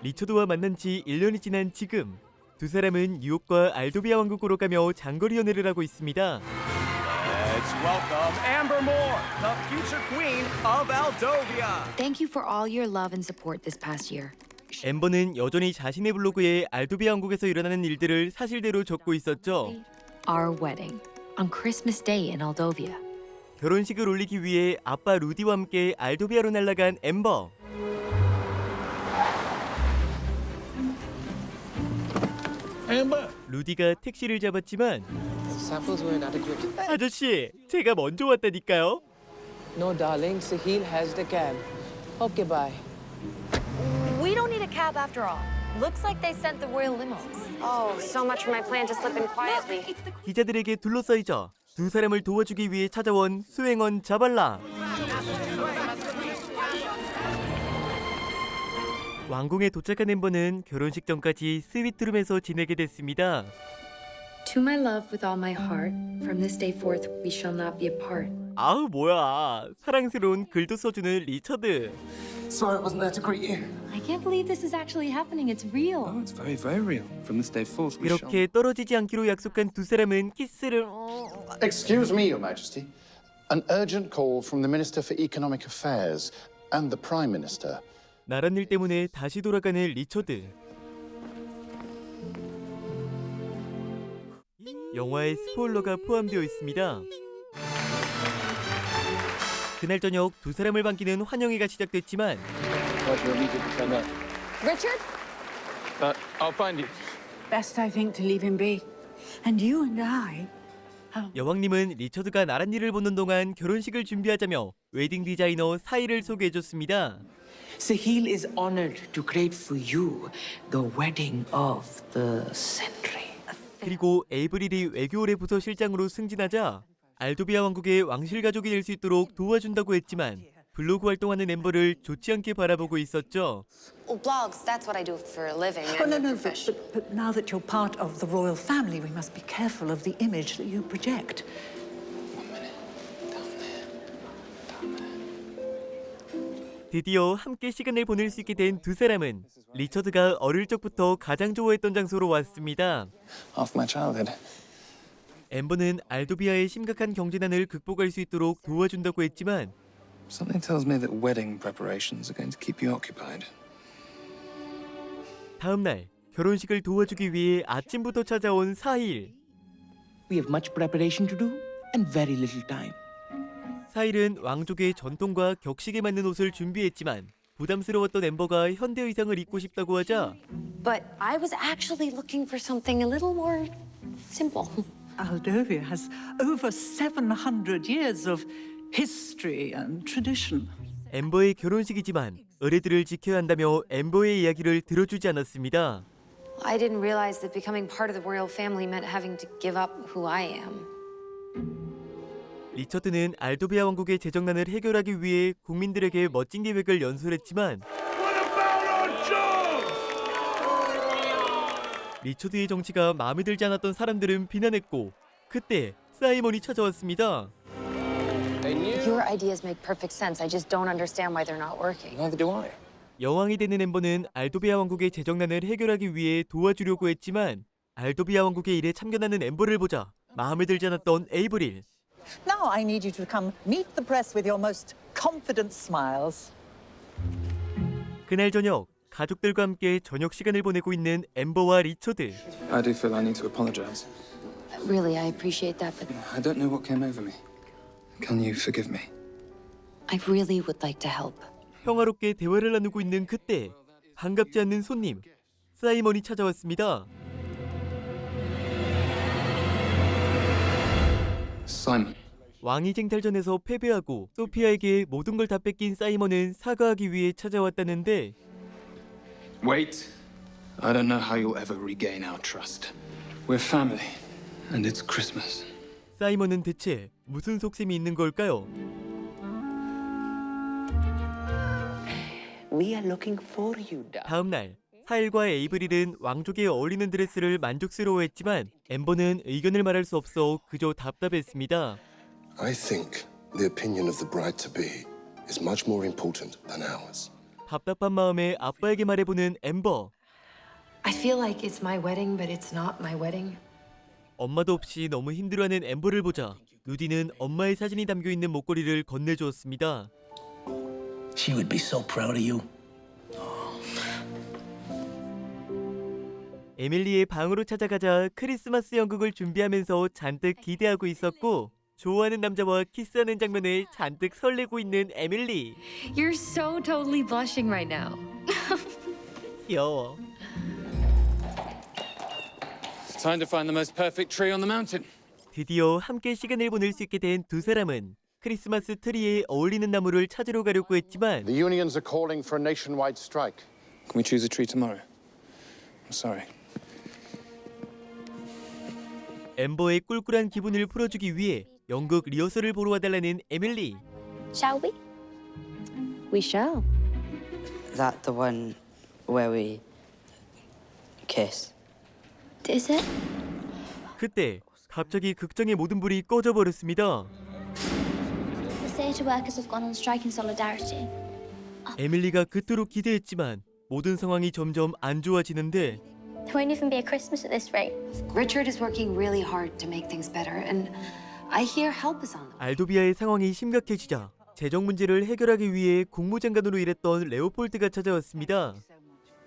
리처드와 만난 지 1년이 지난 지금 두 사람은 뉴욕과 알도비아 왕국으로 가며 장거리 연애를 하고 있습니다. Let's welcome Amber Moore, the future queen of Aldovia. Thank you for all your love and support this past year. 엠버는 여전히 자신의 블로그에 알도비아 왕국에서 일어나는 일들을 사실대로 적고 있었죠. Our wedding on Christmas Day in Aldovia. 결혼식을 올리기 위해 아빠 루디와 함께 알도비아로 날아간 엠버. 루디가 택시를 잡았지만 Samples were inadequate. 아저씨, 제가 먼저 왔다니까요. No, darling. Sahil has the cab. Okay, bye. We don't need a cab after all. Looks like they sent the royal limos. Oh, so much for my plan to slip in quietly. 기자들에게 둘러싸이자 두 사람을 도와주기 위해 찾아온 수행원 자발라. 왕궁에 도착한 엠버는 결혼식 전까지 스위트룸에서 지내게 됐습니다. To my love with all my heart, from this day forth we shall not be apart. 아우 뭐야, 사랑스러운 글도 써주는 리처드. Sorry I wasn't there to greet you. I can't believe this is actually happening. It's real. Oh, it's very, very real. From this day forth, we shall... 이렇게 떨어지지 않기로 약속한 두 사람은 키스를... Excuse me, Your Majesty. An urgent call from the Minister for Economic Affairs and the Prime Minister. 나란 일 때문에 다시 돌아가는 리처드. 영화에 스포일러가 포함되어 있습니다. 그날 저녁 두 사람을 반기는 환영회가 시작됐지만 Richard? I'll find you. Best, I think, to leave him be. And you and I... 여왕님은 리처드가 나란 일을 보는 동안 결혼식을 준비하자며 웨딩 디자이너 사이를 소개해줬습니다. Sahil is honored to create for you the wedding of the century. 그리고 에이브릴이 외교올해 부서 실장으로 승진하자 알도비아 왕국의 왕실 가족이 될 수 있도록 도와준다고 했지만 블로그 활동하는 엠버를 좋지 않게 바라보고 있었죠. Well, blogs, that's what I do for a living. Oh, and no, a no, profession. but now that you're part of the royal family, we must be careful of the image that you project. 드디어 함께 시간을 보낼 수 있게 된 두 사람은 리처드가 어릴 적부터 가장 좋아했던 장소로 왔습니다. Half my childhood. 엠버는 알도비아의 심각한 경제난을 극복할 수 있도록 도와준다고 했지만 Something tells me that wedding preparations are going to keep you occupied. 다음 날 결혼식을 도와주기 위해 아침부터 찾아온 사힐. We have much preparation to do and very little time. 사힐은 왕족의 전통과 격식에 맞는 옷을 준비했지만 부담스러웠던 엠버가 현대 의상을 입고 싶다고 하자 But I was actually looking for something a little more simple. Aldovia has over 700 years of history and tradition. 엠버의 결혼식이지만 의례들을 지켜야 한다며 엠버의 이야기를 들어주지 않았습니다. I didn't realize that becoming part of the royal family meant having to give up who I am. 리처드는 알도비아 왕국의 재정난을 해결하기 위해 국민들에게 멋진 계획을 연설했지만 리처드의 정치가 마음에 들지 않았던 사람들은 비난했고 그때 사이먼이 찾아왔습니다. Your ideas make perfect sense. I just don't understand why they're not working. Neither do I. 여왕이 되는 엠버는 알도비아 왕국의 재정난을 해결하기 위해 도와주려고 했지만 알도비아 왕국의 일에 참견하는 엠버를 보자 마음에 들지 않았던 에이브릴. Now I need you to come meet the press with your most confident smiles. 그날 저녁 가족들과 함께 저녁 시간을 보내고 있는 엠버와 리처드. I do feel I need to apologize. Really, I appreciate that, but I don't know what came over me. Can you forgive me? I really would like to help. 평화롭게 대화를 나누고 있는 그때 반갑지 않는 손님 사이먼이 찾아왔습니다. Simon. 왕위 쟁탈전에서 패배하고 소피아에게 모든 걸 다 뺏긴 사이먼은 사과하기 위해 찾아왔다는데 Wait. I don't know how you'll ever regain our trust. We're family, and it's Christmas. 사이먼은 대체 무슨 속셈이 있는 걸까요? We are looking for you, darling. 다음 날 사일과 에이브릴은 왕족에 어울리는 드레스를 만족스러워했지만 엠버는 의견을 말할 수 없어 그저 답답했습니다. I think the opinion of the bride-to-be is much more important than ours. 답답한 마음에 아빠에게 말해보는 엠버. I feel like it's my wedding, but it's not my wedding. 엄마도 없이 너무 힘들어하는 엠버를 보자 누디는 엄마의 사진이 담겨있는 목걸이를 건네주었습니다. She would be so proud of you. 에밀리의 방으로 찾아가자 크리스마스 연극을 준비하면서 잔뜩 기대하고 있었고 좋아하는 남자와 키스하는 장면에 잔뜩 설레고 있는 에밀리. You're so totally blushing right now. 귀여워. It's time to find the most perfect tree on the mountain. 드디어 함께 시간을 보낼 수 있게 된 두 사람은 크리스마스 트리에 어울리는 나무를 찾으러 가려고 했지만 The unions are calling for a nationwide strike. Can we choose a tree tomorrow? I'm sorry. 엠버의 꿀꿀한 기분을 풀어주기 위해 연극 리허설을 보러 와달라는 에밀리. Shall we? We shall. That the one where we kiss? Is it? 그때 갑자기 극장의 모든 불이 꺼져버렸습니다. The theatre workers have gone on strike in solidarity. 에밀리가 그토록 기대했지만 모든 상황이 점점 안 좋아지는데 There won't even be a Christmas at this rate. Richard is working really hard to make things better, and I hear help is on the way. 알도비아의 상황이 심각해지자 재정 문제를 해결하기 위해 국무장관으로 일했던 레오폴드가 찾아왔습니다.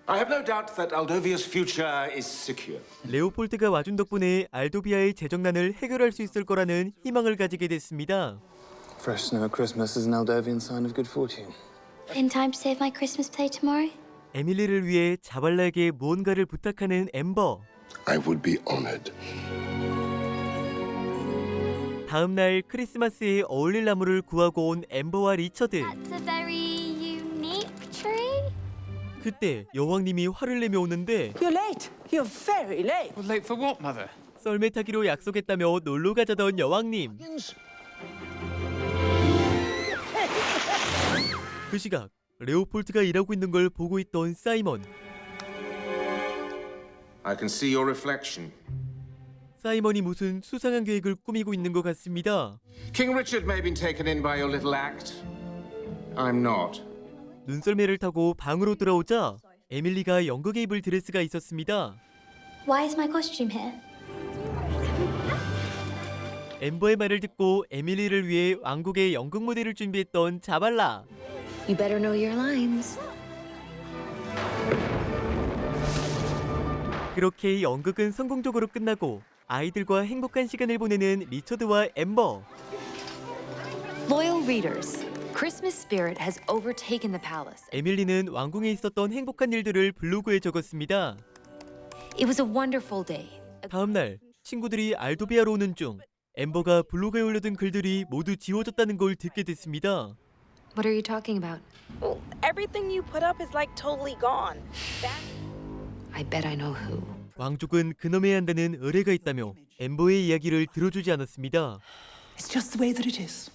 I have no doubt that Aldovia's future is secure. 레오폴드가 와준 덕분에 알도비아의 재정난을 해결할 수 있을 거라는 희망을 가지게 됐습니다. Fresh snow at Christmas is an Aldovian sign of good fortune. In time to save my Christmas play tomorrow? 에밀리를 위해 자발라에게 무언가를 부탁하는 엠버. I would be honored. 다음 날 크리스마스에 어울릴 나무를 구하고 온 엠버와 리처드. That's a very unique tree. 그때 여왕님이 화를 내며 오는데 You're late. You're very late. Well, late for what, mother? 썰매 타기로 약속했다며 놀러 가자던 여왕님. 그 시각 레오폴드가 일하고 있는 걸 보고 있던 사이먼. I can see your reflection. 사이먼이 무슨 수상한 계획을 꾸미고 있는 것 같습니다. King Richard may have been taken in by your little act. I'm not. 눈썰매를 타고 방으로 돌아오자 에밀리가 연극에 입을 드레스가 있었습니다. Why is my costume here? 엠버의 말을 듣고 에밀리를 위해 왕국의 연극 무대를 준비했던 자발라. You better know your lines. 그렇게 연극은 성공적으로 끝나고 아이들과 행복한 시간을 보내는 리처드와 엠버. Loyal readers, Christmas spirit has overtaken the palace. 에밀리는 왕궁에 있었던 행복한 일들을 블로그에 적었습니다. It was a wonderful day. 다음 날 친구들이 알도비아로 오는 중 엠버가 블로그에 올려둔 글들이 모두 지워졌다는 걸 듣게 됐습니다. What are you talking about? Well, everything you put up is like totally gone. I bet I know who. 왕족은 그놈해야 한다는 의뢰가 있다며 엠버의 이야기를 들어주지 않았습니다. It's just the way that it is.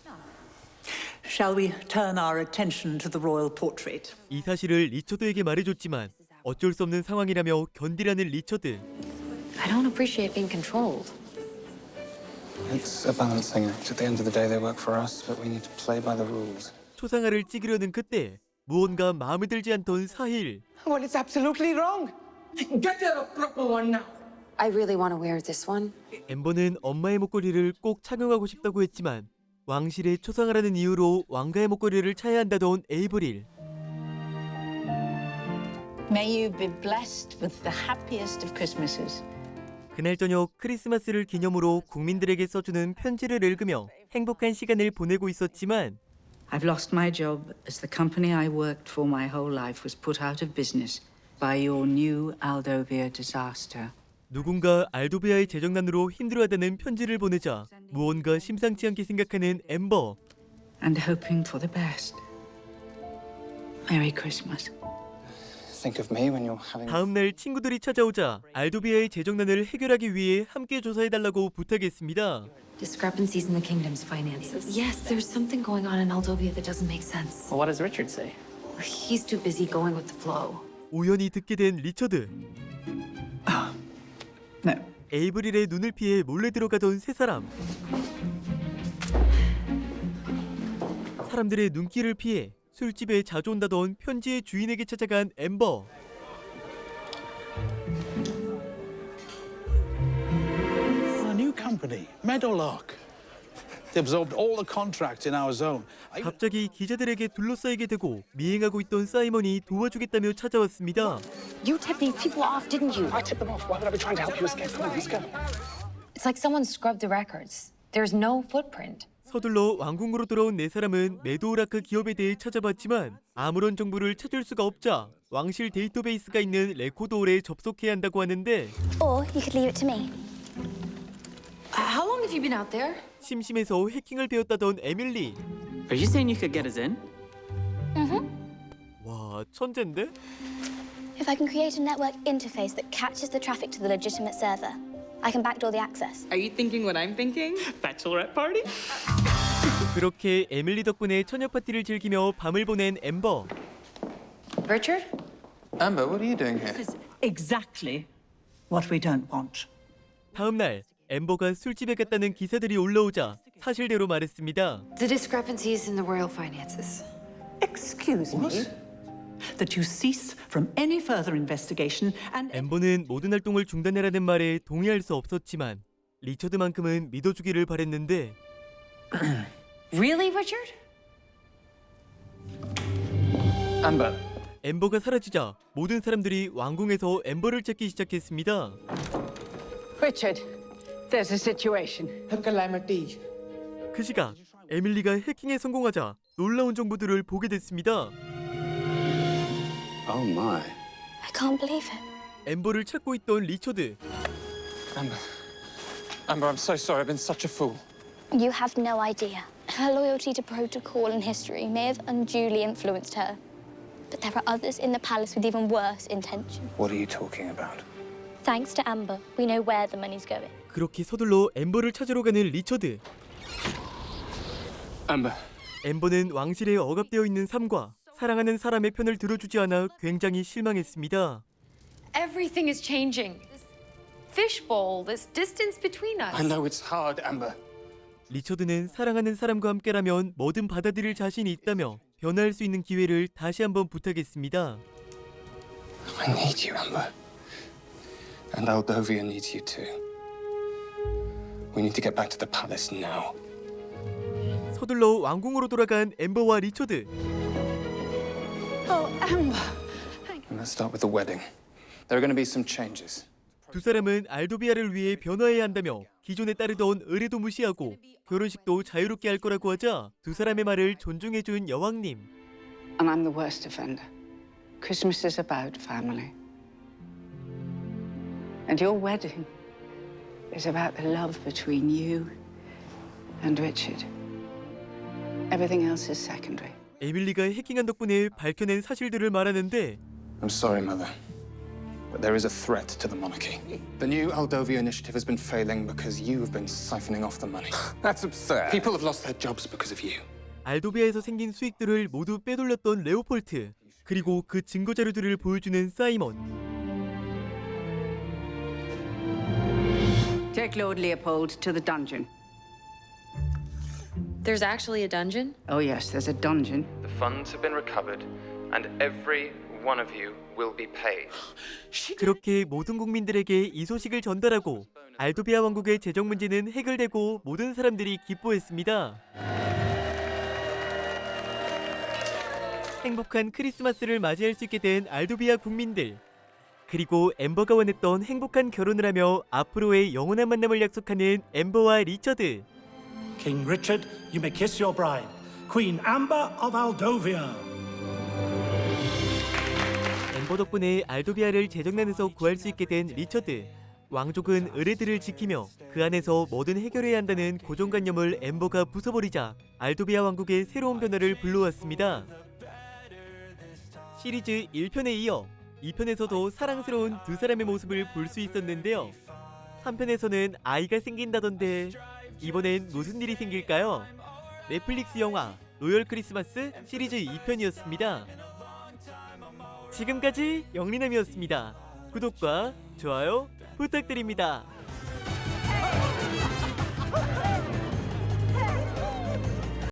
Shall we turn our attention to the royal portrait? 이 사실을 리처드에게 말해줬지만 어쩔 수 없는 상황이라며 견디라는 리처드. I don't appreciate being controlled. It's a balancing act. At the end of the day, they work for us, but we need to play by the rules. 초상화를 찍으려는 그때 무언가 마음에 들지 않던 사힐. Well, it's absolutely wrong. Get her a proper one now. I really want to wear this one. 엠버는 엄마의 목걸이를 꼭 착용하고 싶다고 했지만 왕실의 초상화라는 이유로 왕가의 목걸이를 차야 한다던 에이브릴. May you be blessed with the happiest of Christmases. 그날 저녁 크리스마스를 기념으로 국민들에게 써주는 편지를 읽으며 행복한 시간을 보내고 있었지만 I've lost my job as the company I worked for my whole life was put out of business by your new Aldovia disaster. 누군가 알도비아의 재정난으로 힘들어하다는 편지를 보내자 무언가 심상치 않게 생각하는 엠버. And hoping for the best. Merry Christmas. Think of me when you're having. 다음 날 친구들이 찾아오자 알도비아의 재정난을 해결하기 위해 함께 조사해달라고 부탁했습니다. Discrepancies in the kingdom's finances. Yes, there's something going on in Aldovia that doesn't make sense. What does Richard say? He's too busy going with the flow. 우연히 듣게 된 리처드. No. 에이브릴의 눈을 피해 몰래 들어가던 세 사람. 사람들의 눈길을 피해 술집에 자주 온다던 편지의 주인에게 찾아간 엠버. A new company, Meadowlark. They absorbed all the contracts in our zone. 갑자기 기자들에게 둘러싸이게 되고 미행하고 있던 사이먼이 도와주겠다며 찾아왔습니다. You tipped these people off, didn't you? I tipped them off. Why would I be trying to help you escape? Come on, let's go. It's like someone scrubbed the records. There's no footprint. 서둘러 왕궁으로 돌아온 네 사람은 메도우라크 기업에 대해 찾아봤지만 아무런 정보를 찾을 수가 없자 왕실 데이터베이스가 있는 레코드홀에 접속해야 한다고 하는데 Or you could leave it to me. How long have you been out there? 심심해서 해킹을 배웠다던 에밀리. Are you saying you could get us in? 와, 천재인데? If I can create a network interface that catches the traffic to the legitimate server, I can backdoor the access. Are you thinking what I'm thinking? Bachelorette party? 그렇게 에밀리 덕분에 처녀 파티를 즐기며 밤을 보낸 엠버. Richard? Amber, what are you doing here? Exactly what we don't want. 다음 날 엠버가 술집에 갔다는 기사들이 올라오자 사실대로 말했습니다. The discrepancies in the royal finances. Excuse me. That you cease from any further investigation and 엠버는 모든 활동을 중단해라는 말에 동의할 수 없었지만 리처드만큼은 믿어주기를 바랬는데 Really, Richard? Amber. 엠버가 사라지자 모든 사람들이 왕궁에서 엠버를 찾기 시작했습니다. Richard, there's a situation. A calamity. 그 시각 에밀리가 해킹에 성공하자 놀라운 정보들을 보게 됐습니다. Oh my. I can't believe it. 엠버를 찾고 있던 리처드. Amber, I'm so sorry. I've been such a fool. You have no idea. Her loyalty to protocol and history may have unduly influenced her. But there are others in the palace with even worse intention. What are you talking about? Thanks to Amber, we know where the money's going. 그렇게 서둘러 엠버를 찾으러 가는 리처드. Amber. 엠버는 왕실에 억압되어 있는 삶과 사랑하는 사람의 편을 들어주지 않아 굉장히 실망했습니다. Everything is changing. This fishbowl, this distance between us. I know it's hard, Amber. 리처드는 사랑하는 사람과 함께라면 뭐든 받아들일 자신이 있다며 변화할 수 있는 기회를 다시 한번 부탁했습니다. I need you, Amber. And Aldovia needs you too. We need to get back to the palace now. 서둘러 왕궁으로 돌아간 엠버와 리처드. Oh, Amber. And let's start with the wedding. There are going to be some changes. 두 사람은 알도비아를 위해 변화해야 한다며 기존에 따르던 의례도 무시하고 결혼식도 자유롭게 할 거라고 하자 두 사람의 말을 존중해준 여왕님. And I'm the worst offender. Christmas is about family. And your wedding is about the love between you and Richard. Everything else is secondary. 에밀리가 해킹한 덕분에 밝혀낸 사실들을 말하는데 I'm sorry, Mother. But there is a threat to the monarchy. The new Aldovia initiative has been failing because you have been siphoning off the money. That's absurd. People have lost their jobs because of you. 알도비아에서 생긴 수익들을 모두 빼돌렸던 레오폴트. 그리고 그 증거 자료들을 보여주는 사이먼. Take Lord Leopold to the dungeon. There's actually a dungeon? Oh yes, there's a dungeon. The funds have been recovered, and every one of you will be paid. 그렇게 모든 국민들에게 이 소식을 전달하고 알도비아 왕국의 재정 문제는 해결되고 모든 사람들이 기뻐했습니다. 행복한 크리스마스를 맞이할 수 있게 된 알도비아 국민들. 그리고 엠버가 원했던 행복한 결혼을 하며 앞으로의 영원한 만남을 약속하는 엠버와 리처드. King Richard, you may kiss your bride, Queen Amber of Aldovia. 엠버 덕분에 알도비아를 재정난에서 구할 수 있게 된 리처드. 왕족은 의례들을 지키며 그 안에서 뭐든 해결해야 한다는 고정관념을 엠버가 부숴버리자 알도비아 왕국의 새로운 변화를 불러왔습니다. 시리즈 1편에 이어 2편에서도 사랑스러운 두 사람의 모습을 볼 수 있었는데요. 3편에서는 아이가 생긴다던데 이번엔 무슨 일이 생길까요? 넷플릭스 영화 로열 크리스마스 시리즈 2편이었습니다. 지금까지 영리남이었습니다. 구독과 좋아요 부탁드립니다.